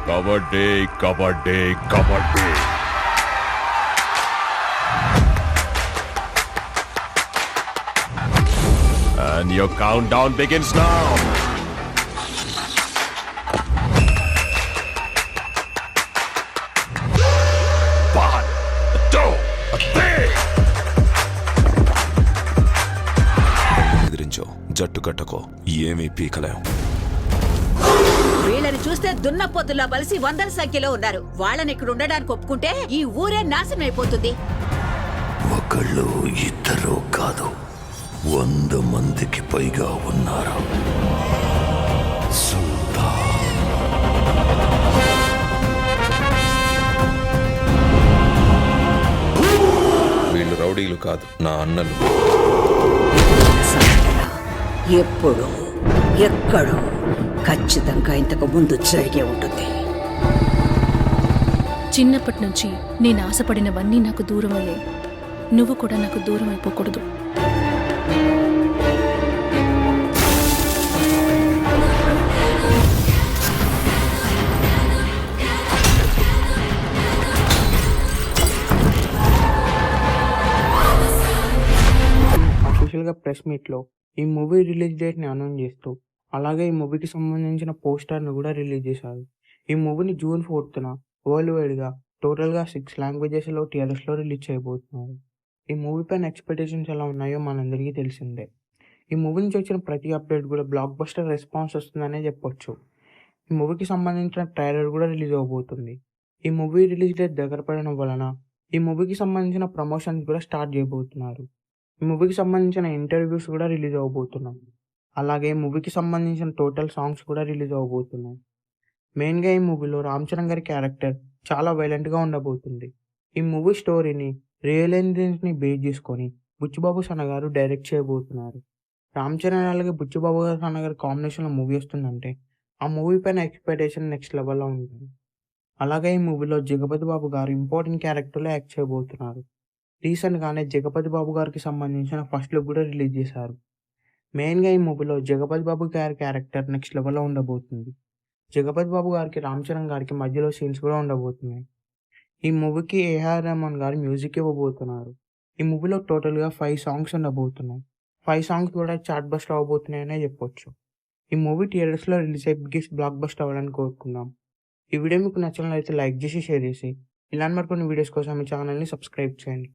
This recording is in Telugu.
Kabaddi kabaddi kabaddi. And your countdown begins now. One, two, three. ఎదిరించో జట్టు కట్టకో ఏమీ పీకలేం. వీళ్ళని చూస్తే దున్నపోతులా బలిసి వందల సంఖ్యలో ఉన్నారు. వాళ్ళని ఇక్కడ ఉండడానికి ఒప్పుకుంటే ఈ ఊరే నాశనం అయిపోతుంది. ఒకళ్ళు ఇద్దరు కాదు, 100 మందికి పైగా ఉన్నారు. వీళ్ళు రౌడీలు కాదు, నా అన్నలు. ఎప్పుడు ఎక్కడో ఖచ్చితంగా ఇంతకు ముందు జరిగే ఉంటుంది. చిన్నప్పటి నుంచి నేను ఆశపడినవన్నీ నాకు దూరం అయ్యాయి. నువ్వు కూడా నాకు దూరం అయిపోకూడదు. అఫీషియల్గా ప్రెస్ మీట్లో ఈ మూవీ రిలీజ్ డేట్ని అనౌన్స్ చేస్తూ అలాగే ఈ మూవీకి సంబంధించిన పోస్టర్ను కూడా రిలీజ్ చేశారు. ఈ మూవీని జూన్ 4న వరల్డ్ వైడ్గా టోటల్గా 6 లాంగ్వేజెస్లో థియేటర్స్లో రిలీజ్ చేయబోతున్నారు. ఈ మూవీ పైన ఎక్స్పెక్టేషన్స్ ఎలా ఉన్నాయో మనందరికీ తెలిసిందే. ఈ మూవీ నుంచి వచ్చిన ప్రతి అప్డేట్ కూడా బ్లాక్ బస్టర్ రెస్పాన్స్ వస్తుందనే చెప్పొచ్చు. ఈ మూవీకి సంబంధించిన ట్రైలర్ కూడా రిలీజ్ అవబోతుంది. ఈ మూవీ రిలీజ్ డేట్ దగ్గర పడడం వలన ఈ మూవీకి సంబంధించిన ప్రమోషన్స్ కూడా స్టార్ట్ చేయబోతున్నారు. ఈ మూవీకి సంబంధించిన ఇంటర్వ్యూస్ కూడా రిలీజ్ అవబోతున్నాం. అలాగే మూవీకి సంబంధించిన టోటల్ సాంగ్స్ కూడా రిలీజ్ అవబోతున్నాయి. మెయిన్గా ఈ మూవీలో రామ్ చరణ్ గారి క్యారెక్టర్ చాలా వైలెంట్గా ఉండబోతుంది. ఈ మూవీ స్టోరీని రియల్ ఇన్సిడెంట్స్ని బేస్ చేసుకొని బుచ్చిబాబు సన్నగారు డైరెక్ట్ చేయబోతున్నారు. రామ్ చరణ్ అలాగే బుచ్చిబాబు గారు సన్నగారి కాంబినేషన్లో మూవీ వస్తుందంటే ఆ మూవీ పైన ఎక్స్పెక్టేషన్ నెక్స్ట్ లెవెల్లో ఉంటుంది. అలాగే ఈ మూవీలో జగపతి బాబు గారు ఇంపార్టెంట్ క్యారెక్టర్లో యాక్ట్ చేయబోతున్నారు. రీసెంట్గానే జగపతి బాబు గారికి సంబంధించిన ఫస్ట్ లుక్ కూడా రిలీజ్ చేశారు. మెయిన్గా ఈ మూవీలో జగపతి బాబు గారి క్యారెక్టర్ నెక్స్ట్ లెవెల్లో ఉండబోతుంది. జగపతి బాబు గారికి రామ్ చరణ్ గారికి మధ్యలో సీన్స్ కూడా ఉండబోతున్నాయి. ఈ మూవీకి ఏఆర్ రెహమాన్ గారు మ్యూజిక్ ఇవ్వబోతున్నారు. ఈ మూవీలో టోటల్గా 5 సాంగ్స్ ఉండబోతున్నాయి. 5 సాంగ్స్ కూడా చార్ట్ బస్టర్ అవ్వబోతున్నాయనే చెప్పొచ్చు. ఈ మూవీ థియేటర్స్లో రిలీజ్ అయ్యి బిగ్గెస్ట్ బ్లాక్ బస్టర్ అవ్వాలని కోరుకుందాం. ఈ వీడియో మీకు నచ్చినట్లయితే లైక్ చేసి షేర్ చేసి ఇలాంటి మరికొన్ని వీడియోస్ కోసం మీ ఛానల్ని సబ్స్క్రైబ్ చేయండి.